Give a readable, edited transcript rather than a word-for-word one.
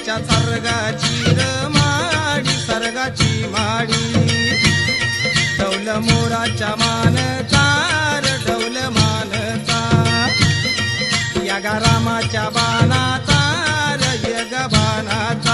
तिच्या सर्गाची माडी सर्गाची माडी ढौल मोराच्या मानचा ढौल मानचा या गा रामाच्या बाणाचा यग बाणाचा